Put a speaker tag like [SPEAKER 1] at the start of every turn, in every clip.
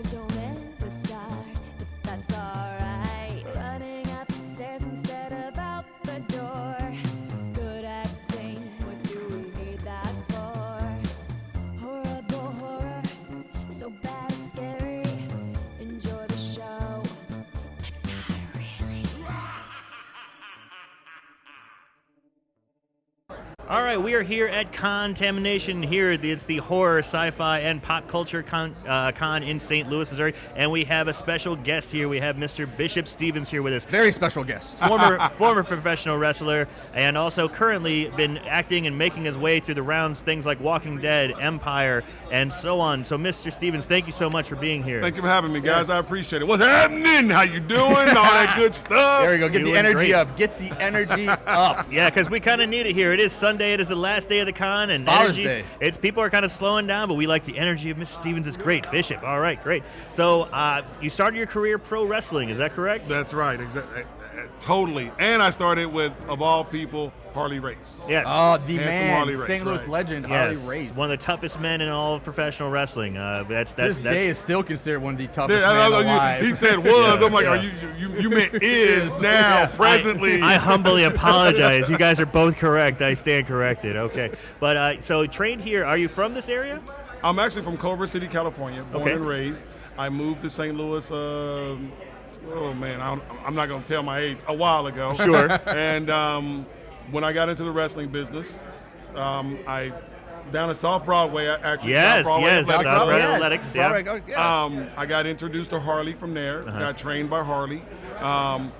[SPEAKER 1] cars don't ever start, but that's alright. Running upstairs instead of out the door. Good acting, what do we need that for? Horrible horror, so bad it's scary. Enjoy the show, but not really.
[SPEAKER 2] All right, we are here at Contamination. Here, it's the horror, sci-fi, and pop culture con in St. Louis, Missouri, and we have a special guest here. We have Mr. Bishop Stevens here with us.
[SPEAKER 3] Very special guest.
[SPEAKER 2] Former professional wrestler, and also currently been acting and making his way through the rounds, things like Walking Dead, Empire, and so on. So, Mr. Stevens, thank you so much for being here.
[SPEAKER 4] Thank you for having me, guys. I appreciate it. What's happening? How you doing? All that good stuff.
[SPEAKER 3] There we go. Get
[SPEAKER 2] Doing
[SPEAKER 3] the energy
[SPEAKER 2] great.
[SPEAKER 3] up. Get the energy up.
[SPEAKER 2] Yeah, because we kind of need it here. It is Sunday. It is the last day of the con, and
[SPEAKER 3] Father's
[SPEAKER 2] energy,
[SPEAKER 3] Day.
[SPEAKER 2] people are kind of slowing down, but we like the energy of Mr. Stevens. It's great. Bishop. All right, great. So you started your career pro wrestling. Is that correct?
[SPEAKER 4] That's right. Totally. And I started with, of all people, Harley Race.
[SPEAKER 2] Yes.
[SPEAKER 3] Oh, the
[SPEAKER 4] Handsome
[SPEAKER 3] man,
[SPEAKER 4] Harley Race,
[SPEAKER 3] St. Louis
[SPEAKER 4] right.
[SPEAKER 3] legend,
[SPEAKER 2] Yes.
[SPEAKER 3] Harley Race.
[SPEAKER 2] One of the toughest men in all of professional wrestling. That's
[SPEAKER 3] This day is still considered one of the toughest men alive.
[SPEAKER 4] He said was.
[SPEAKER 2] Yeah,
[SPEAKER 4] I'm like,
[SPEAKER 2] yeah.
[SPEAKER 4] are you meant is now, presently.
[SPEAKER 2] I humbly apologize. You guys are both correct. I stand corrected. Okay. But so trained here. Are you from this area?
[SPEAKER 4] I'm actually from Culver City, California, born
[SPEAKER 2] Okay.
[SPEAKER 4] and raised. I moved to St. Louis, oh man, I'm not going to tell my age, a while ago.
[SPEAKER 2] Sure.
[SPEAKER 4] And when I got into the wrestling business, I down at South Broadway, actually.
[SPEAKER 2] Yes,
[SPEAKER 4] South Broadway
[SPEAKER 2] yes,
[SPEAKER 4] Athletic
[SPEAKER 2] South
[SPEAKER 4] Club.
[SPEAKER 2] Broadway Athletics, yeah.
[SPEAKER 3] Broadway, yeah.
[SPEAKER 4] I got introduced to Harley from there. Got trained by Harley.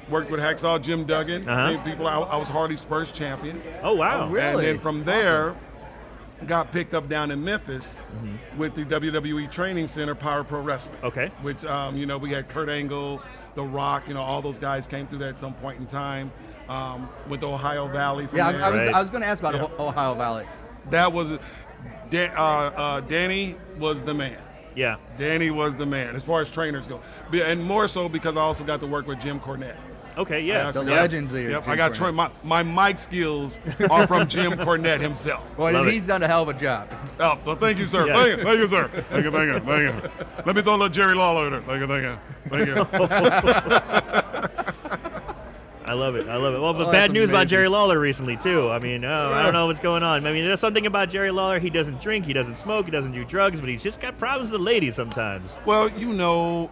[SPEAKER 4] Worked with Hacksaw Jim Duggan. People, I was Harley's first champion.
[SPEAKER 2] Oh, wow.
[SPEAKER 3] Oh, really?
[SPEAKER 4] And then from there, got picked up down in Memphis with the WWE Training Center, Power Pro Wrestling.
[SPEAKER 2] Okay.
[SPEAKER 4] Which, we had Kurt Angle, The Rock, all those guys came through that at some point in time. Went to Ohio Valley from
[SPEAKER 3] Yeah,
[SPEAKER 4] there.
[SPEAKER 3] I was going to ask about Ohio Valley.
[SPEAKER 4] That was, Danny was the man.
[SPEAKER 2] Yeah.
[SPEAKER 4] Danny was the man as far as trainers go. And more so because I also got to work with Jim Cornette.
[SPEAKER 2] Okay, yeah.
[SPEAKER 3] The
[SPEAKER 4] Yeah.
[SPEAKER 3] legend there.
[SPEAKER 4] Yep,
[SPEAKER 3] Jim
[SPEAKER 4] I got
[SPEAKER 3] Cornette.
[SPEAKER 4] trained. My mic skills are from Jim Cornette himself.
[SPEAKER 3] Well,
[SPEAKER 2] Love
[SPEAKER 3] he's done a hell of a job.
[SPEAKER 4] Oh, well, thank you, sir.
[SPEAKER 2] Yeah.
[SPEAKER 4] Thank you, sir. Thank you. Let me throw a little Jerry Lawler in there. Thank you.
[SPEAKER 2] I love it. Well, but
[SPEAKER 3] Oh,
[SPEAKER 2] bad
[SPEAKER 3] that's
[SPEAKER 2] news about
[SPEAKER 3] amazing.
[SPEAKER 2] Jerry Lawler recently, too. I mean, I don't know what's going on. I mean, there's something about Jerry Lawler. He doesn't drink, he doesn't smoke, he doesn't do drugs, but he's just got problems with the ladies sometimes.
[SPEAKER 4] Well, you know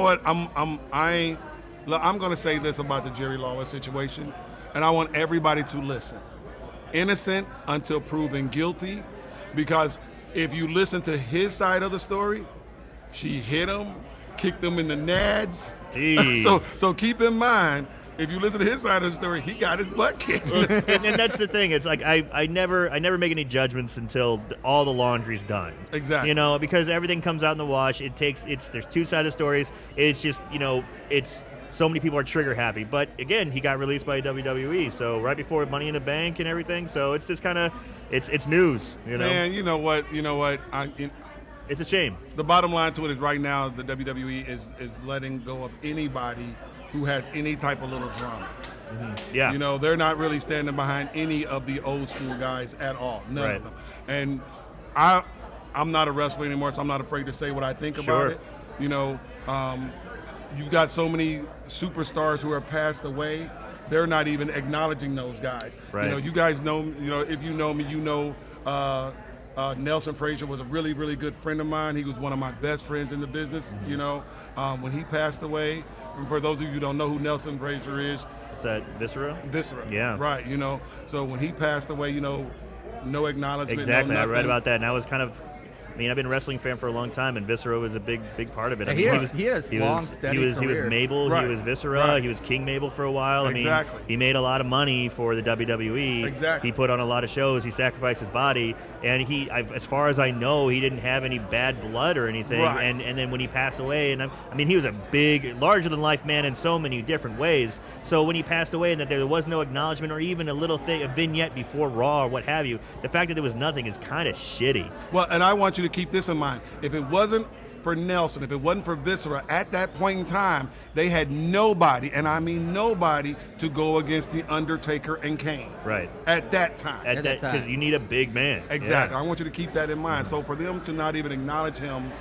[SPEAKER 4] what? I'm going to say this about the Jerry Lawler situation, and I want everybody to listen. Innocent until proven guilty, because if you listen to his side of the story, she hit him, kicked him in the nads.
[SPEAKER 2] Jeez.
[SPEAKER 4] So keep in mind, if you listen to his side of the story, he got his butt kicked.
[SPEAKER 2] and that's the thing. It's like I never make any judgments until all the laundry's done.
[SPEAKER 4] Exactly.
[SPEAKER 2] Because everything comes out in the wash. There's two sides of stories. It's just it's so many people are trigger happy. But again, he got released by WWE, so right before Money in the Bank and everything. So it's just kind of it's news.
[SPEAKER 4] Man, you know what?
[SPEAKER 2] It's a shame.
[SPEAKER 4] The bottom line to it is right now the WWE is letting go of anybody who has any type of little drama.
[SPEAKER 2] Yeah.
[SPEAKER 4] They're not really standing behind any of the old school guys at all. None
[SPEAKER 2] Right.
[SPEAKER 4] of them. And I'm not a wrestler anymore, so I'm not afraid to say what I think
[SPEAKER 2] Sure.
[SPEAKER 4] about it. You've got so many superstars who are passed away. They're not even acknowledging those guys.
[SPEAKER 2] Right.
[SPEAKER 4] You guys know, if you know me, Nelson Frazier was a really, really good friend of mine. He was one of my best friends in the business. When he passed away, and for those of you who don't know who Nelson Frazier is,
[SPEAKER 2] Is that Viscera?
[SPEAKER 4] Viscera.
[SPEAKER 2] Yeah.
[SPEAKER 4] Right. So when he passed away, no acknowledgement.
[SPEAKER 2] Exactly.
[SPEAKER 4] No
[SPEAKER 2] I read
[SPEAKER 4] nothing.
[SPEAKER 2] about that, and I was kind of. I've been a wrestling fan for a long time, and Viscera was a big part of it.
[SPEAKER 3] Yeah, he has long, steady
[SPEAKER 2] He was
[SPEAKER 3] career.
[SPEAKER 2] Mabel.
[SPEAKER 4] Right.
[SPEAKER 2] He was Viscera.
[SPEAKER 4] Right.
[SPEAKER 2] He was King Mabel for a while.
[SPEAKER 4] Exactly.
[SPEAKER 2] He made a lot of money for the WWE.
[SPEAKER 4] Exactly.
[SPEAKER 2] He put on a lot of shows. He sacrificed his body, and as far as I know, he didn't have any bad blood or anything.
[SPEAKER 4] Right.
[SPEAKER 2] And then when he passed away, he was a big, larger than life man in so many different ways. So when he passed away, and that there was no acknowledgement or even a little thing, a vignette before Raw or what have you, the fact that there was nothing is kind of shitty.
[SPEAKER 4] Well, and I want you to keep this in mind. If it wasn't for Nelson, if it wasn't for Viscera, at that point in time, they had nobody, and I mean nobody, to go against The Undertaker and Kane.
[SPEAKER 2] Right.
[SPEAKER 4] At that time.
[SPEAKER 2] At that time. Because you need a big man.
[SPEAKER 4] Exactly.
[SPEAKER 2] Yeah.
[SPEAKER 4] I want you to keep that in mind. So for them to not even acknowledge him,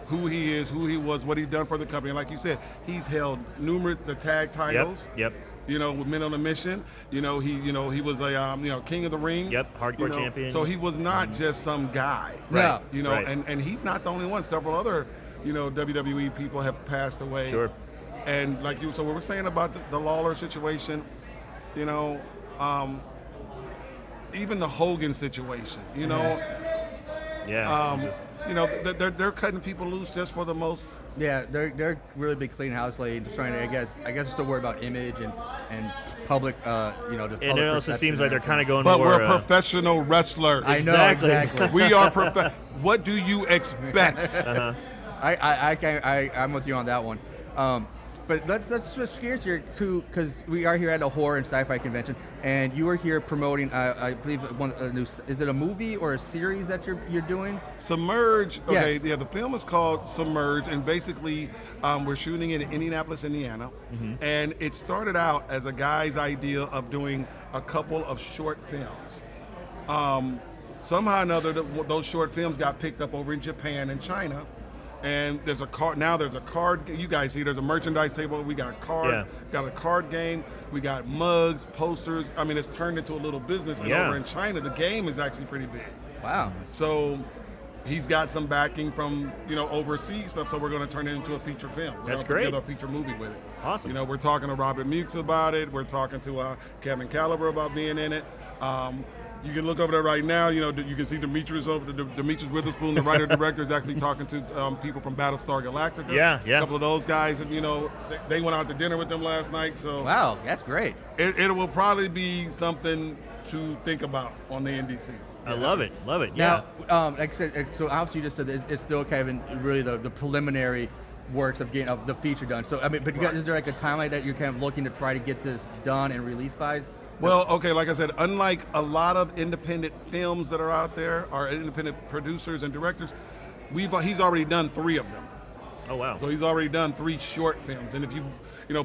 [SPEAKER 4] who he is, who he was, what he's done for the company, and like you said, he's held numerous the tag titles.
[SPEAKER 2] Yep.
[SPEAKER 4] You know, with Men on a Mission. You know, he was a King of the Ring.
[SPEAKER 2] Yep. Hardcore champion.
[SPEAKER 4] So he was not just some guy.
[SPEAKER 2] Right.
[SPEAKER 4] You know,
[SPEAKER 2] right.
[SPEAKER 4] and he's not the only one. Several other, WWE people have passed away.
[SPEAKER 2] Sure.
[SPEAKER 4] And like you, so what we're saying about the Lawler situation, even the Hogan situation, they're cutting people loose just for the most.
[SPEAKER 3] Yeah, they're really big clean house lady, just trying to. I guess just a word about image and public. Just
[SPEAKER 2] and
[SPEAKER 3] public
[SPEAKER 2] it also
[SPEAKER 3] perception
[SPEAKER 2] seems like they're kind of going
[SPEAKER 4] But
[SPEAKER 2] more.
[SPEAKER 4] we're professional wrestlers.
[SPEAKER 3] I know
[SPEAKER 2] Exactly.
[SPEAKER 3] exactly.
[SPEAKER 4] We are What do you expect?
[SPEAKER 3] I'm with you on that one. But let's switch gears here too, because we are here at a horror and sci-fi convention, and you are here promoting, I believe, is it a movie or a series that you're doing?
[SPEAKER 4] Submerge. Okay,
[SPEAKER 3] Yes.
[SPEAKER 4] yeah, the film is called Submerge, and basically we're shooting in Indianapolis, Indiana, and it started out as a guy's idea of doing a couple of short films. Somehow or another, those short films got picked up over in Japan and China. And there's a card. You guys see, there's a merchandise table. We got got a card game. We got mugs, posters. I mean, it's turned into a little business. And over in China, the game is actually pretty big.
[SPEAKER 3] Wow.
[SPEAKER 4] So he's got some backing from overseas stuff. So we're going to turn it into a feature film.
[SPEAKER 2] That's
[SPEAKER 4] great.
[SPEAKER 2] great.
[SPEAKER 4] A feature movie with it.
[SPEAKER 2] Awesome.
[SPEAKER 4] We're talking to Robert Mukes about it. We're talking to Kevin Caliber about being in it. You can look over there right now. You can see Demetrius Witherspoon, the writer-director, is actually talking to people from Battlestar Galactica.
[SPEAKER 2] Yeah.
[SPEAKER 4] A couple of those guys, and they went out to dinner with them last night. So
[SPEAKER 3] Wow, that's great.
[SPEAKER 4] It will probably be something to think about on the NDC.
[SPEAKER 2] I love it. Yeah.
[SPEAKER 3] Now, like I said, so obviously you just said that it's still kind of really the preliminary works of getting the feature done. So I mean, but is there like a timeline that you're kind of looking to try to get this done and released by?
[SPEAKER 4] Well, okay, like I said, unlike a lot of independent films that are out there, or independent producers and directors, he's already done 3 of them.
[SPEAKER 2] Oh, wow.
[SPEAKER 4] So he's already done 3 short films. And if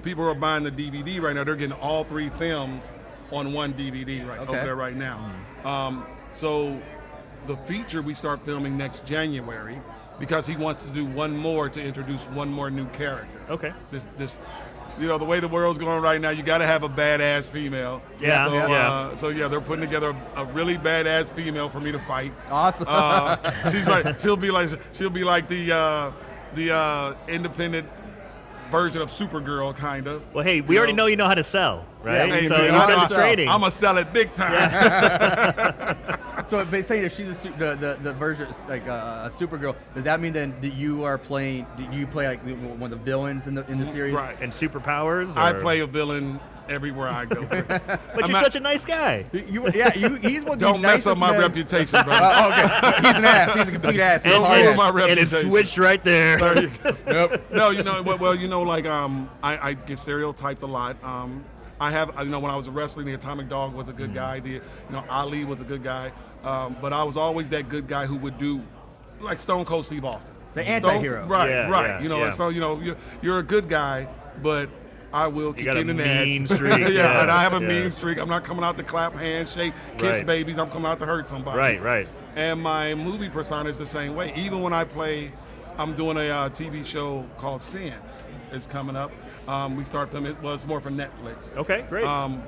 [SPEAKER 4] people are buying the DVD right now, they're getting all 3 films on one DVD over there right now. So the feature we start filming next January because he wants to do one more to introduce one more new character.
[SPEAKER 2] Okay.
[SPEAKER 4] This the way the world's going right now, you got to have a badass female.
[SPEAKER 2] Yeah.
[SPEAKER 4] So they're putting together a really badass female for me to fight.
[SPEAKER 3] Awesome.
[SPEAKER 4] She'll be like the independent version of Supergirl, kind of.
[SPEAKER 2] Well, hey, we already know you know how to sell, right?
[SPEAKER 4] Hey,
[SPEAKER 2] so
[SPEAKER 4] man,
[SPEAKER 2] you've done the trading.
[SPEAKER 4] I'm gonna sell it big time.
[SPEAKER 3] So they're saying if she's the version like a Supergirl, does that mean then that you are playing? Do you play like one of the villains in the series?
[SPEAKER 4] Right.
[SPEAKER 2] And superpowers?
[SPEAKER 4] I
[SPEAKER 2] or-
[SPEAKER 4] play a villain everywhere I go.
[SPEAKER 2] But you're such a nice guy.
[SPEAKER 3] He's one of the
[SPEAKER 4] Don't mess up
[SPEAKER 3] nicest
[SPEAKER 4] my
[SPEAKER 3] men.
[SPEAKER 4] reputation, bro.
[SPEAKER 3] Okay, he's an ass. He's a complete ass. He's a
[SPEAKER 4] Don't
[SPEAKER 3] hard
[SPEAKER 4] ruin
[SPEAKER 3] ass.
[SPEAKER 4] my
[SPEAKER 2] And it
[SPEAKER 4] reputation.
[SPEAKER 2] switched right there.
[SPEAKER 4] There you go. No, I get stereotyped a lot. I have, when I was wrestling, the Atomic Dog was a good guy. Ali was a good guy. But I was always that good guy who would do, like Stone Cold Steve Austin.
[SPEAKER 3] The anti-hero.
[SPEAKER 4] Right.
[SPEAKER 2] Yeah.
[SPEAKER 4] So, you're a good guy, but I will kick
[SPEAKER 2] got
[SPEAKER 4] you in
[SPEAKER 2] a
[SPEAKER 4] the
[SPEAKER 2] mean
[SPEAKER 4] nuts.
[SPEAKER 2] streak, yeah,
[SPEAKER 4] and I have a
[SPEAKER 2] yeah.
[SPEAKER 4] mean streak. I'm not coming out to clap, handshake, kiss
[SPEAKER 2] Right.
[SPEAKER 4] babies. I'm coming out to hurt somebody.
[SPEAKER 2] Right.
[SPEAKER 4] And my movie persona is the same way. Even when I'm doing a TV show called Sins. It's coming up. We start them. It's more for Netflix.
[SPEAKER 2] Okay, great.
[SPEAKER 4] And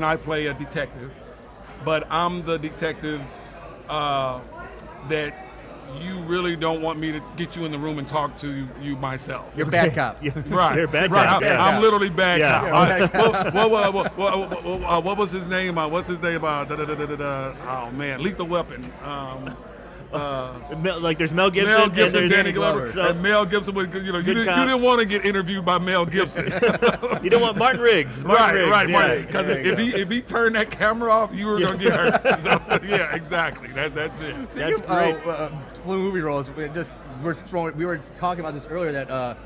[SPEAKER 4] I play a detective, but I'm the detective that you really don't want me to get you in the room and talk to you myself.
[SPEAKER 3] You're a bad cop.
[SPEAKER 4] Right.
[SPEAKER 2] You're a bad
[SPEAKER 4] right.
[SPEAKER 2] guy. Yeah.
[SPEAKER 4] I'm literally bad
[SPEAKER 2] Yeah.
[SPEAKER 4] cop. What was his name? What's his name? Oh man, Lethal Weapon.
[SPEAKER 2] Like there's Mel Gibson.
[SPEAKER 4] Mel
[SPEAKER 2] and
[SPEAKER 4] Gibson,
[SPEAKER 2] there's
[SPEAKER 4] Danny Glover,
[SPEAKER 2] So
[SPEAKER 4] and Mel Gibson was, you
[SPEAKER 2] Good
[SPEAKER 4] didn't
[SPEAKER 2] cop.
[SPEAKER 4] want to get interviewed by Mel Gibson.
[SPEAKER 2] you don't want Martin Riggs.
[SPEAKER 4] Right.
[SPEAKER 2] Yeah.
[SPEAKER 4] Because if he turned that camera off, you were gonna get hurt. So, yeah, exactly. That's it.
[SPEAKER 2] That's great.
[SPEAKER 3] Movie roles. We were talking about this earlier that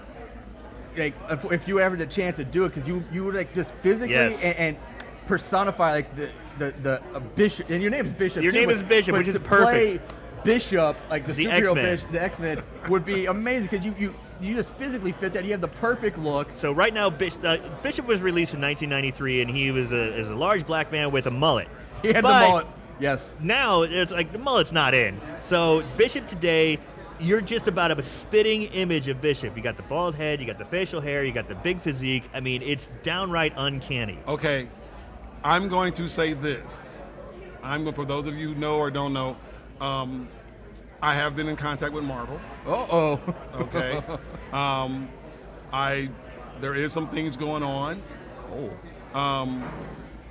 [SPEAKER 3] like if you ever had the chance to do it, because you would like just physically
[SPEAKER 2] Yes.
[SPEAKER 3] and personify like the bishop, and your name is Bishop.
[SPEAKER 2] Your
[SPEAKER 3] too,
[SPEAKER 2] name
[SPEAKER 3] but-
[SPEAKER 2] is Bishop,
[SPEAKER 3] but
[SPEAKER 2] which is
[SPEAKER 3] to
[SPEAKER 2] perfect.
[SPEAKER 3] play Bishop, like the
[SPEAKER 2] The
[SPEAKER 3] superhero
[SPEAKER 2] X-Men.
[SPEAKER 3] the X-Men, would be amazing because you just physically fit that. You have the perfect look.
[SPEAKER 2] So right now, Bishop was released in 1993, and he was a large black man with a mullet.
[SPEAKER 3] He had
[SPEAKER 2] But
[SPEAKER 3] the mullet. Yes.
[SPEAKER 2] now it's like the mullet's not in. So Bishop today, you're just about a spitting image of Bishop. You got the bald head, you got the facial hair, you got the big physique. I mean, it's downright uncanny.
[SPEAKER 4] Okay, I'm going to say this. For those of you who know or don't know, I have been in contact with Marvel.
[SPEAKER 3] Uh-oh.
[SPEAKER 4] Okay. There is some things going on.
[SPEAKER 3] Oh.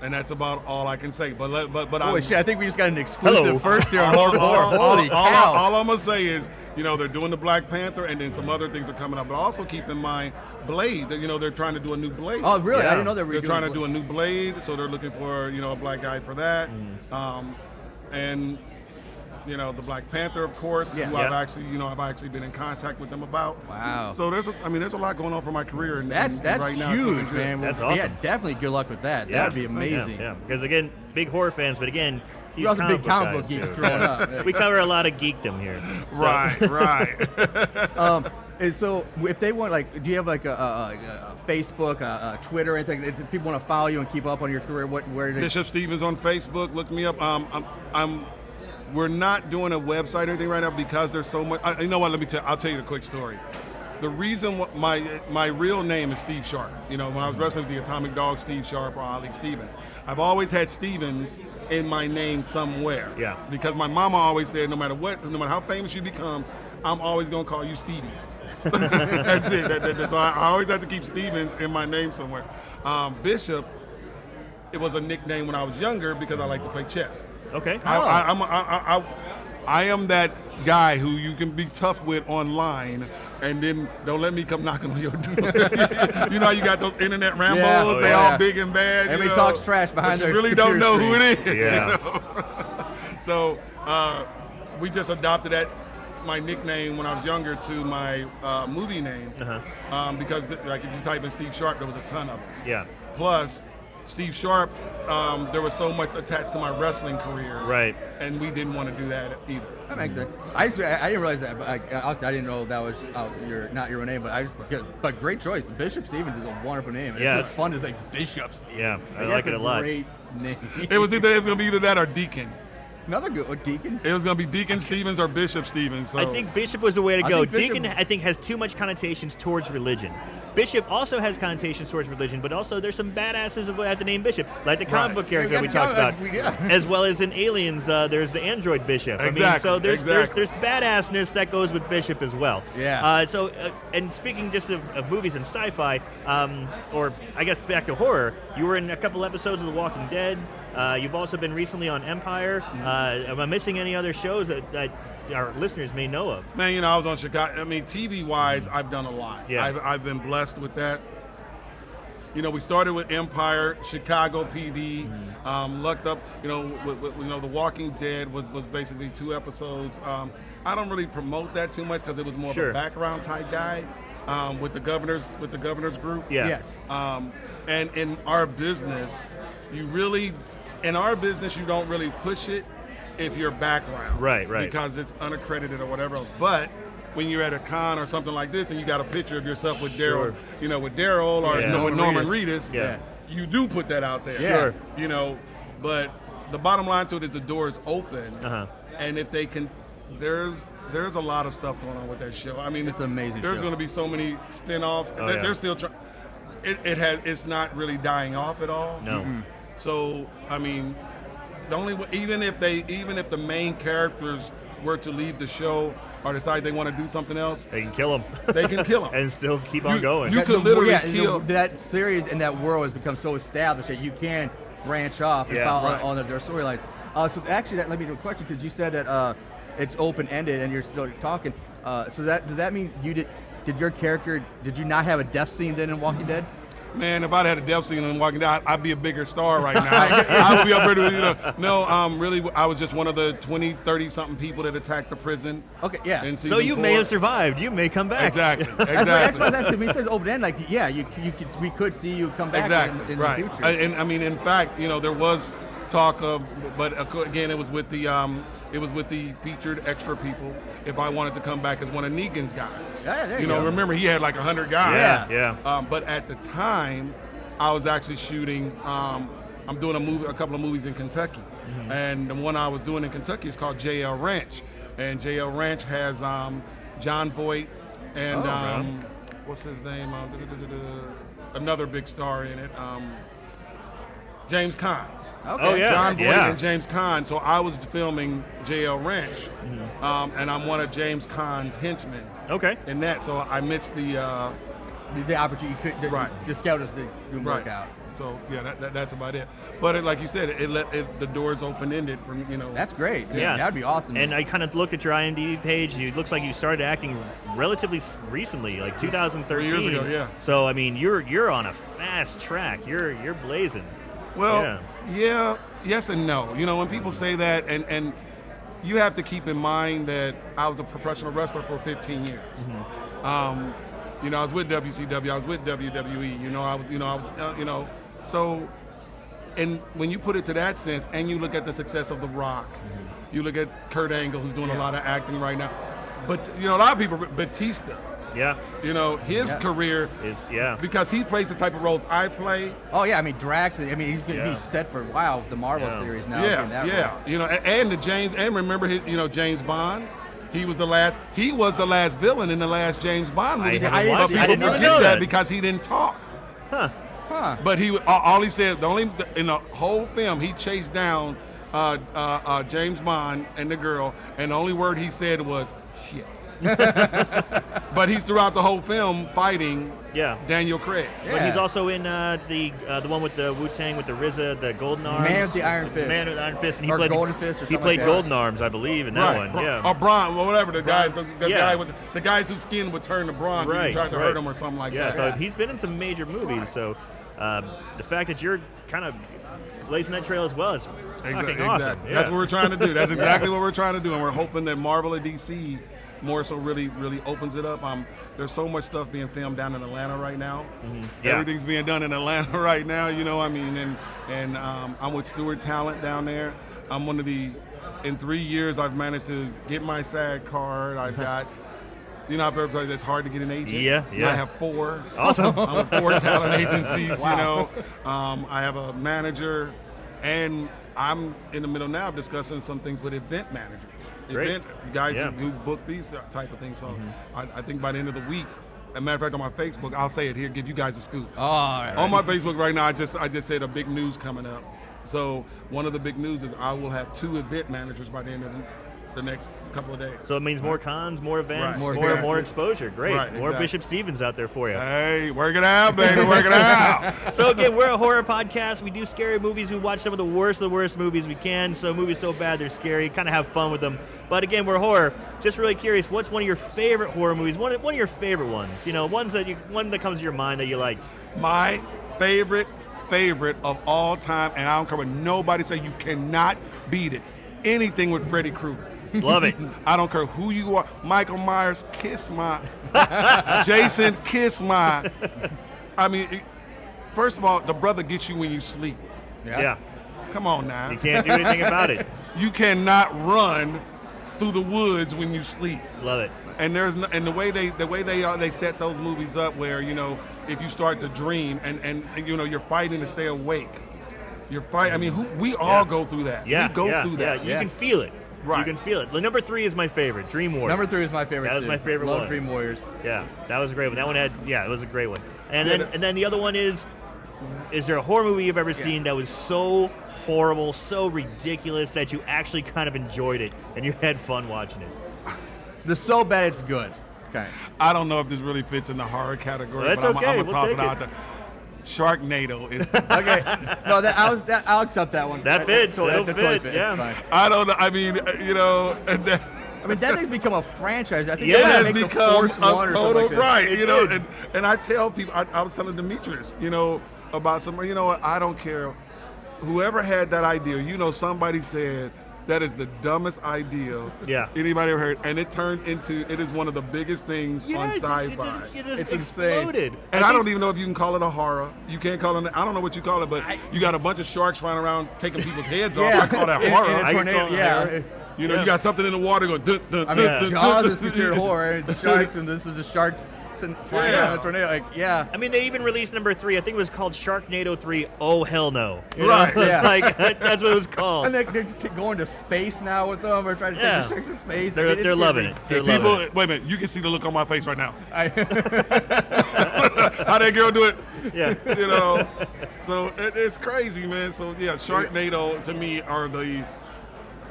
[SPEAKER 4] And that's about all I can say. But
[SPEAKER 3] Holy shit, I think we just got an exclusive
[SPEAKER 2] Hello.
[SPEAKER 3] first here on Horror. Holy cow.
[SPEAKER 4] All I'm gonna say is, they're doing the Black Panther, and then some other things are coming up. But also keep in mind, Blade. That they're trying to do a new Blade.
[SPEAKER 3] Oh, really?
[SPEAKER 2] Yeah.
[SPEAKER 3] I didn't know they were
[SPEAKER 4] They're
[SPEAKER 3] doing
[SPEAKER 4] trying to do a new Blade, so they're looking for a black guy for that. And the Black Panther, of course,
[SPEAKER 3] Yeah.
[SPEAKER 4] who
[SPEAKER 2] Yeah.
[SPEAKER 4] I've actually been in contact with them about.
[SPEAKER 3] Wow.
[SPEAKER 4] So there's a lot going on for my career, and
[SPEAKER 3] That's
[SPEAKER 4] right now it's
[SPEAKER 3] huge,
[SPEAKER 4] looking good.
[SPEAKER 3] man.
[SPEAKER 2] That's
[SPEAKER 3] Yeah,
[SPEAKER 2] awesome.
[SPEAKER 3] definitely good luck with that. That'd be amazing.
[SPEAKER 2] Yeah, because again, big horror fans, but again,
[SPEAKER 3] We're also big comic book
[SPEAKER 2] guys,
[SPEAKER 3] geeks
[SPEAKER 2] too.
[SPEAKER 3] growing up.
[SPEAKER 2] We cover a lot of geekdom here. So-
[SPEAKER 4] Right.
[SPEAKER 3] And so, if they want, do you have a Facebook, a Twitter, anything? If people want to follow you and keep up on your career, where do they?
[SPEAKER 4] Bishop Stevens on Facebook. Look me up. We're not doing a website or anything right now because there's so much. You know what? I'll tell you a quick story. The reason my real name is Steve Sharp. When I was wrestling with the Atomic Dog, Steve Sharp or Ali Stevens, I've always had Stevens in my name somewhere.
[SPEAKER 2] Yeah.
[SPEAKER 4] Because my mama always said, no matter how famous you become, I'm always gonna call you Stevie. That's it. So I always have to keep Stevens in my name somewhere. Bishop, it was a nickname when I was younger because I like to play chess.
[SPEAKER 2] Okay.
[SPEAKER 4] I am that guy who you can be tough with online, and then don't let me come knocking on your door. You know how you got those internet Rambos?
[SPEAKER 3] Yeah. Oh,
[SPEAKER 4] they
[SPEAKER 3] yeah.
[SPEAKER 4] all big and bad.
[SPEAKER 3] Everybody talks trash behind
[SPEAKER 4] but
[SPEAKER 3] their
[SPEAKER 4] you really don't know
[SPEAKER 3] computer
[SPEAKER 4] who
[SPEAKER 3] screen.
[SPEAKER 4] it is.
[SPEAKER 2] Yeah.
[SPEAKER 4] So we just adopted that my nickname when I was younger to my movie name because if you type in Steve Sharp, there was a ton of them.
[SPEAKER 2] Yeah.
[SPEAKER 4] Plus, Steve Sharp, there was so much attached to my wrestling career,
[SPEAKER 2] Right.
[SPEAKER 4] and we didn't want to do that either.
[SPEAKER 3] That makes sense. I didn't realize that, but honestly, I didn't know that was not your name. But great choice. Bishop Stevens is a wonderful name.
[SPEAKER 2] Yeah.
[SPEAKER 3] It's just fun to say Bishop Stevens.
[SPEAKER 2] Yeah, I like
[SPEAKER 3] that's
[SPEAKER 2] it a lot.
[SPEAKER 3] Great name.
[SPEAKER 4] It was gonna be either that or Deacon.
[SPEAKER 3] Another good Deacon.
[SPEAKER 4] It was gonna be Deacon Stevens or Bishop Stevens. So
[SPEAKER 2] I think Bishop was the way to
[SPEAKER 3] I
[SPEAKER 2] go.
[SPEAKER 3] think Bishop-
[SPEAKER 2] Deacon, I think, has too much connotations towards religion. Bishop also has connotations towards religion, but also there's some badasses who have the name Bishop, like the comic book character
[SPEAKER 3] Yeah,
[SPEAKER 2] we
[SPEAKER 3] yeah,
[SPEAKER 2] talked about,
[SPEAKER 3] yeah.
[SPEAKER 2] as well as in Aliens. There's the android Bishop. I mean,
[SPEAKER 4] Exactly,
[SPEAKER 2] so there's
[SPEAKER 4] exactly.
[SPEAKER 2] badassness that goes with Bishop as well.
[SPEAKER 3] Yeah.
[SPEAKER 2] And speaking just of movies and sci-fi, or I guess back to horror, you were in a couple episodes of The Walking Dead. You've also been recently on Empire. Am I missing any other shows that our listeners may know of?
[SPEAKER 4] Man, I was on Chicago. I mean, TV-wise, I've done a lot.
[SPEAKER 2] Yeah.
[SPEAKER 4] I've been blessed with that. We started with Empire, Chicago PD, lucked up. With The Walking Dead was basically 2 episodes. I don't really promote that too much because it was more of
[SPEAKER 2] Sure.
[SPEAKER 4] a background type guy with the governors group.
[SPEAKER 2] Yeah.
[SPEAKER 3] Yes.
[SPEAKER 4] And in our business, you don't really push it if you're background.
[SPEAKER 2] Right.
[SPEAKER 4] Because it's unaccredited or whatever else. But when you're at a con or something like this and you got a picture of yourself with Daryl,
[SPEAKER 2] Sure.
[SPEAKER 4] With Daryl or
[SPEAKER 2] Yeah.
[SPEAKER 4] with Norman Reedus,
[SPEAKER 2] Yeah.
[SPEAKER 4] you do put that out there.
[SPEAKER 3] Yeah.
[SPEAKER 2] Sure.
[SPEAKER 4] But the bottom line to it is the door is open.
[SPEAKER 2] Uh-huh.
[SPEAKER 4] And if they can, there's a lot of stuff going on with that show. I mean,
[SPEAKER 3] It's an amazing
[SPEAKER 4] There's
[SPEAKER 3] show.
[SPEAKER 4] going to be so many spin-offs.
[SPEAKER 2] Oh,
[SPEAKER 4] they're
[SPEAKER 2] yeah.
[SPEAKER 4] still trying. It's not really dying off at all.
[SPEAKER 2] No.
[SPEAKER 4] So I mean, even if the main characters were to leave the show or decide they want to do something else,
[SPEAKER 2] They can kill him.
[SPEAKER 4] they can kill them
[SPEAKER 2] and still keep on going.
[SPEAKER 4] you could literally kill.
[SPEAKER 3] That series and that world has become so established that you can branch off and
[SPEAKER 2] Yeah.
[SPEAKER 3] follow
[SPEAKER 4] Right.
[SPEAKER 3] on their storylines. So actually, that led me to a question because you said that it's open-ended and you're still talking. So does that mean did your character, did you not have a death scene then in Walking Dead?
[SPEAKER 4] Man, if I'd had a death scene in Walking Dead, I'd be a bigger star right now. I would be up there with, No, really, I was just one of the 20, 30-something people that attacked the prison.
[SPEAKER 3] Okay, yeah.
[SPEAKER 4] in
[SPEAKER 2] So
[SPEAKER 4] season
[SPEAKER 2] you
[SPEAKER 4] 4.
[SPEAKER 2] may have survived. You may come back.
[SPEAKER 4] Exactly.
[SPEAKER 3] That's why because we said open-end, we could see you come back
[SPEAKER 4] Exactly.
[SPEAKER 3] in
[SPEAKER 4] right.
[SPEAKER 3] the future.
[SPEAKER 4] And I mean, in fact, there was talk of, but again, it was with the it was with the featured extra people if I wanted to come back as one of Negan's guys.
[SPEAKER 3] Yeah, there you
[SPEAKER 4] know,
[SPEAKER 3] go.
[SPEAKER 4] remember he had like 100 guys.
[SPEAKER 2] Yeah.
[SPEAKER 4] But at the time, I was actually shooting. I'm doing a couple of movies in Kentucky, and the one I was doing in Kentucky is called JL Ranch, and JL Ranch has John Voight and what's his name? Another big star in it, James Caan.
[SPEAKER 3] Okay.
[SPEAKER 2] Oh, yeah.
[SPEAKER 4] John Voight and James Caan. So I was filming JL Ranch, and I'm one of James Caan's henchmen.
[SPEAKER 2] Okay.
[SPEAKER 4] In that, so I missed the
[SPEAKER 3] opportunity. The scouters didn't work out.
[SPEAKER 4] So yeah, that's about it. But like you said, the doors open ended from
[SPEAKER 3] That's great.
[SPEAKER 2] Yeah,
[SPEAKER 3] that'd be awesome.
[SPEAKER 2] And I kind of looked at your IMDb page. It looks like you started acting relatively recently, like 2013.
[SPEAKER 4] 3 years ago, yeah.
[SPEAKER 2] So I mean, you're on a fast track. You're blazing.
[SPEAKER 4] Well, yeah, yes and no. When people say that, and you have to keep in mind that I was a professional wrestler for 15 years. I was with WCW, I was with WWE. So, and when you put it to that sense, and you look at the success of The Rock, you look at Kurt Angle, who's doing a lot of acting right now, but a lot of people, Batista.
[SPEAKER 2] Yeah.
[SPEAKER 4] His career
[SPEAKER 2] is
[SPEAKER 4] because he plays the type of roles I play.
[SPEAKER 3] Oh yeah, I mean Drax. I mean he's going to be set for a while with the Marvel series now.
[SPEAKER 4] And the James, and remember his, James Bond. He was the last villain in the last James Bond movie.
[SPEAKER 2] I didn't
[SPEAKER 4] People
[SPEAKER 2] know
[SPEAKER 4] forget
[SPEAKER 2] that
[SPEAKER 4] because he didn't talk.
[SPEAKER 3] Huh.
[SPEAKER 4] But all he said, in the whole film, he chased down James Bond and the girl, and the only word he said was shit. But he's throughout the whole film fighting Daniel Craig.
[SPEAKER 2] But he's also in the one with the Wu-Tang with the RZA, the Golden Arms.
[SPEAKER 3] Man with the Iron Fist.
[SPEAKER 2] Man with the Iron Fist. And
[SPEAKER 3] Or Golden Fist or something
[SPEAKER 2] He played
[SPEAKER 3] like that.
[SPEAKER 2] Golden Arms, I believe, in that one. Yeah.
[SPEAKER 4] Or Braun, or whatever. The guy
[SPEAKER 2] Yeah.
[SPEAKER 4] with the guys whose skin would turn to bronze when you tried to hurt him or something like that.
[SPEAKER 2] So he's been in some major movies. So the fact that you're kind of blazing that trail as well is fucking awesome. Yeah.
[SPEAKER 4] That's what we're trying to do. That's exactly what we're trying to do, and we're hoping that Marvel and DC more so really opens it up. There's so much stuff being filmed down in Atlanta right now. Everything's being done in Atlanta right now. And I'm with Stewart Talent down there. I'm one of in 3 years I've managed to get my SAG card. I've got. I've heard it's hard to get an agent.
[SPEAKER 2] Yeah.
[SPEAKER 4] I have 4.
[SPEAKER 2] Awesome.
[SPEAKER 4] I'm with 4 talent agencies. Wow. I have a manager, and I'm in the middle now of discussing some things with event managers.
[SPEAKER 2] Great.
[SPEAKER 4] Guys who book these type of things. So I think by the end of the week, as a matter of fact, on my Facebook, I'll say it here, give you guys a scoop.
[SPEAKER 3] Oh, all right.
[SPEAKER 4] On my Facebook right now, I just said a big news coming up. So one of the big news is I will have 2 event managers by the end of the next couple of days.
[SPEAKER 2] So it means more cons, more events,
[SPEAKER 4] Right.
[SPEAKER 2] more exposure. Great.
[SPEAKER 4] Right,
[SPEAKER 2] more
[SPEAKER 4] exactly.
[SPEAKER 2] Bishop Stevens out there for you.
[SPEAKER 4] Hey, work it out, baby, work it out.
[SPEAKER 2] So again, we're a horror podcast. We do scary movies. We watch some of the worst movies we can. So movies so bad they're scary. Kind of have fun with them. But again, we're horror. Just really curious, what's one of your favorite horror movies? One of your favorite ones. One that comes to your mind that you liked.
[SPEAKER 4] My favorite of all time, and I don't care what nobody say, you cannot beat it. Anything with Freddy Krueger.
[SPEAKER 2] Love it.
[SPEAKER 4] I don't care who you are. Michael Myers, kiss my. Jason, kiss my. I mean, first of all, the brother gets you when you sleep.
[SPEAKER 2] Yeah.
[SPEAKER 4] Come on now.
[SPEAKER 2] You can't do anything about it.
[SPEAKER 4] You cannot run through the woods when you sleep.
[SPEAKER 2] Love it.
[SPEAKER 4] And the way they set those movies up, where if you start to dream and you're fighting to stay awake. You're fighting. I mean, we all go through that.
[SPEAKER 2] Yeah.
[SPEAKER 4] We go through that.
[SPEAKER 2] Yeah. You can feel it.
[SPEAKER 4] Right.
[SPEAKER 2] You can feel it. The number 3 is my favorite, Dream Warriors.
[SPEAKER 3] Number 3 is my favorite.
[SPEAKER 2] That was
[SPEAKER 3] too.
[SPEAKER 2] my favorite
[SPEAKER 3] Love
[SPEAKER 2] one.
[SPEAKER 3] Dream Warriors.
[SPEAKER 2] Yeah, that was a great one. That one had, it was a great one. And then the other one is there a horror movie you've ever seen that was so horrible, so ridiculous that you actually kind of enjoyed it and you had fun watching it?
[SPEAKER 3] The so bad it's good. Okay.
[SPEAKER 4] I don't know if this really fits in the horror category,
[SPEAKER 2] That's
[SPEAKER 4] but
[SPEAKER 2] okay.
[SPEAKER 4] I'm
[SPEAKER 2] We'll
[SPEAKER 4] gonna toss
[SPEAKER 2] take
[SPEAKER 4] it out
[SPEAKER 2] it.
[SPEAKER 4] there. Sharknado is.
[SPEAKER 3] Okay. No, I'll accept that one.
[SPEAKER 2] That fits.
[SPEAKER 3] That
[SPEAKER 2] It'll
[SPEAKER 3] totally
[SPEAKER 2] fit,
[SPEAKER 3] fits.
[SPEAKER 2] yeah.
[SPEAKER 3] It's fine.
[SPEAKER 4] I don't know. I mean,
[SPEAKER 3] I mean, that thing's become a franchise. I think
[SPEAKER 2] Yeah,
[SPEAKER 3] they're
[SPEAKER 4] it
[SPEAKER 3] gonna
[SPEAKER 4] has
[SPEAKER 3] make the
[SPEAKER 4] become
[SPEAKER 3] 4th one
[SPEAKER 4] a
[SPEAKER 3] or
[SPEAKER 4] total
[SPEAKER 3] something like that.
[SPEAKER 4] right.
[SPEAKER 2] It did.
[SPEAKER 4] And I tell people, I was telling Demetrius, about somebody. You know what? I don't care. Whoever had that idea, somebody said that is the dumbest idea anybody ever heard, and it turned into it is one of the biggest things on sci-fi.
[SPEAKER 2] It just
[SPEAKER 3] It's insane.
[SPEAKER 2] exploded.
[SPEAKER 4] And I don't even know if you can call it a horror. You can't call it. I don't know what you call it, but you got a bunch of sharks flying around taking people's heads off. I call that horror.
[SPEAKER 3] In a
[SPEAKER 2] I can
[SPEAKER 3] tornado,
[SPEAKER 2] call it
[SPEAKER 3] yeah.
[SPEAKER 2] horror.
[SPEAKER 4] You know,
[SPEAKER 2] Yeah.
[SPEAKER 4] you got something in the water going. Dun, dun,
[SPEAKER 3] I mean,
[SPEAKER 4] dun, dun,
[SPEAKER 3] Jaws
[SPEAKER 4] dun,
[SPEAKER 3] is considered horror, and sharks, and this is the sharks flying
[SPEAKER 4] Yeah.
[SPEAKER 3] around a tornado. Like, yeah.
[SPEAKER 2] I mean, they even released number 3. I think it was called Sharknado 3. Oh hell no! You know?
[SPEAKER 4] Right.
[SPEAKER 2] It's
[SPEAKER 3] Yeah.
[SPEAKER 2] like that's what it was called.
[SPEAKER 3] And they're going to space now with them, or trying to
[SPEAKER 2] Yeah.
[SPEAKER 3] take the sharks to space.
[SPEAKER 2] They're-
[SPEAKER 3] I mean, it's
[SPEAKER 2] they're loving
[SPEAKER 3] getting
[SPEAKER 2] it. They're
[SPEAKER 3] ridiculous.
[SPEAKER 2] loving
[SPEAKER 4] People, wait a minute. You can see the look on my face right now.
[SPEAKER 3] I-
[SPEAKER 4] How that girl do it?
[SPEAKER 2] Yeah.
[SPEAKER 4] You know. So it's crazy, man. So yeah, Sharknado to me are the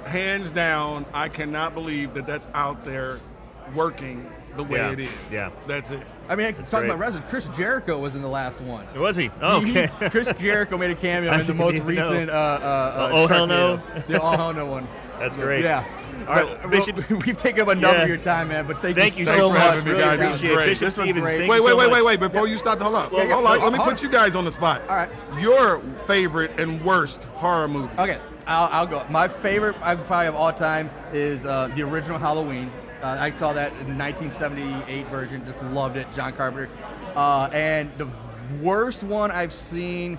[SPEAKER 4] hands down. I cannot believe that that's out there working the way
[SPEAKER 2] Yeah.
[SPEAKER 4] it is.
[SPEAKER 2] Yeah.
[SPEAKER 4] That's it.
[SPEAKER 3] I mean, talking
[SPEAKER 2] great.
[SPEAKER 3] about wrestling, Chris Jericho was in the last one.
[SPEAKER 2] Was he? Oh, okay.
[SPEAKER 3] Chris Jericho made a cameo in the
[SPEAKER 2] didn't
[SPEAKER 3] most
[SPEAKER 2] even know.
[SPEAKER 3] recent
[SPEAKER 2] Oh Hell No?
[SPEAKER 3] Sharknado. The Oh Hell No one.
[SPEAKER 2] That's great.
[SPEAKER 3] Yeah.
[SPEAKER 2] All right,
[SPEAKER 3] But,
[SPEAKER 2] Bishop.
[SPEAKER 3] we've taken up enough
[SPEAKER 2] Yeah.
[SPEAKER 3] of your time, man. But thank
[SPEAKER 2] Thank you
[SPEAKER 3] so
[SPEAKER 2] so
[SPEAKER 4] for
[SPEAKER 3] much.
[SPEAKER 4] having me,
[SPEAKER 2] Really
[SPEAKER 4] guys. This was
[SPEAKER 2] appreciate it.
[SPEAKER 4] great.
[SPEAKER 2] Bishop
[SPEAKER 3] This was
[SPEAKER 2] Stevens.
[SPEAKER 3] great.
[SPEAKER 2] Thank
[SPEAKER 4] Wait,
[SPEAKER 2] you
[SPEAKER 4] wait,
[SPEAKER 2] so
[SPEAKER 4] wait,
[SPEAKER 2] much.
[SPEAKER 4] wait, wait. Before you start, hold up.
[SPEAKER 3] Yeah,
[SPEAKER 4] Hold on. Let me
[SPEAKER 3] hold
[SPEAKER 4] put you guys on the spot.
[SPEAKER 3] All right.
[SPEAKER 4] Your favorite and worst horror movie.
[SPEAKER 3] Okay, I'll go. My favorite, I probably of all time, is the original Halloween. I saw that in 1978 version. Just loved it, John Carpenter. And the worst one I've seen.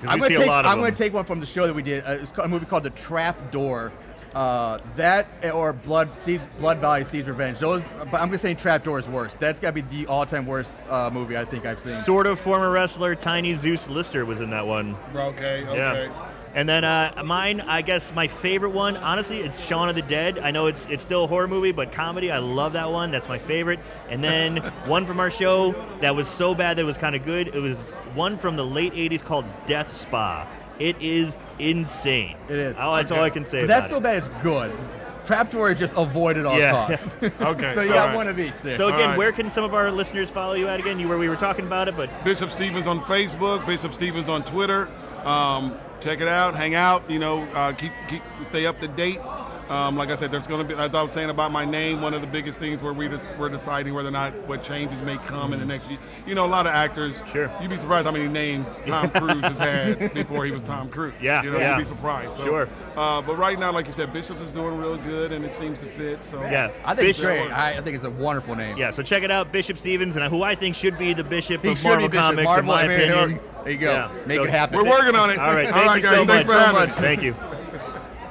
[SPEAKER 2] 'Cause we see a lot of
[SPEAKER 3] I'm going
[SPEAKER 2] them.
[SPEAKER 3] to take one from the show that we did. It's a movie called The Trap Door. That or Blood Valley Seeds Revenge. Those, but I'm going to say Trap Door is worse. That's got to be the all-time worst movie I think I've seen.
[SPEAKER 2] Sort of former wrestler Tiny Zeus Lister was in that one.
[SPEAKER 4] Okay, okay.
[SPEAKER 2] Yeah. And then mine, I guess my favorite one, honestly, it's Shaun of the Dead. I know it's still a horror movie, but comedy, I love that one. That's my favorite. And then one from our show that was so bad that it was kind of good. It was one from the late 80s called Death Spa. It is insane.
[SPEAKER 3] It is.
[SPEAKER 2] Oh, that's all I can say
[SPEAKER 3] But
[SPEAKER 2] about
[SPEAKER 3] that's so
[SPEAKER 2] it.
[SPEAKER 3] bad it's good. Trap Door is just avoid at all
[SPEAKER 2] Yeah.
[SPEAKER 3] costs.
[SPEAKER 4] Okay,
[SPEAKER 3] So you
[SPEAKER 4] all
[SPEAKER 3] got
[SPEAKER 4] right.
[SPEAKER 3] one of each there.
[SPEAKER 2] So again,
[SPEAKER 4] All right.
[SPEAKER 2] where can some of our listeners follow you at again? Where we were talking about it, but
[SPEAKER 4] Bishop Stevens on Facebook, Bishop Stevens on Twitter. Check it out, hang out. You know, stay up to date. Like I said, there's going to be, as I was saying about my name, one of the biggest things where we're deciding whether or not what changes may come in the next year. You know, a lot of actors.
[SPEAKER 2] Sure.
[SPEAKER 4] You'd be surprised how many names Tom Cruise has had before he was Tom Cruise.
[SPEAKER 2] Yeah,
[SPEAKER 4] You know,
[SPEAKER 2] yeah.
[SPEAKER 4] you'd be surprised. So,
[SPEAKER 2] Sure.
[SPEAKER 4] But right now, like you said, Bishop is doing real good, and it seems to fit. So
[SPEAKER 2] yeah.
[SPEAKER 3] I think it's
[SPEAKER 2] Bishop-
[SPEAKER 3] great. I think it's a wonderful name.
[SPEAKER 2] Yeah, so check it out, Bishop Stevens, and who I think should be the Bishop
[SPEAKER 3] He
[SPEAKER 2] of
[SPEAKER 3] should
[SPEAKER 2] Marvel
[SPEAKER 3] be Bishop.
[SPEAKER 2] Comics,
[SPEAKER 3] Marvel,
[SPEAKER 2] in my
[SPEAKER 3] I mean,
[SPEAKER 2] opinion.
[SPEAKER 3] there you go.
[SPEAKER 2] Yeah.
[SPEAKER 3] Make
[SPEAKER 2] So
[SPEAKER 3] it happen.
[SPEAKER 4] we're working on it.
[SPEAKER 2] All right,
[SPEAKER 4] All
[SPEAKER 2] thank
[SPEAKER 4] right,
[SPEAKER 2] you
[SPEAKER 4] guys.
[SPEAKER 2] so
[SPEAKER 4] Thanks
[SPEAKER 2] much.
[SPEAKER 4] for having me.
[SPEAKER 2] Thank you.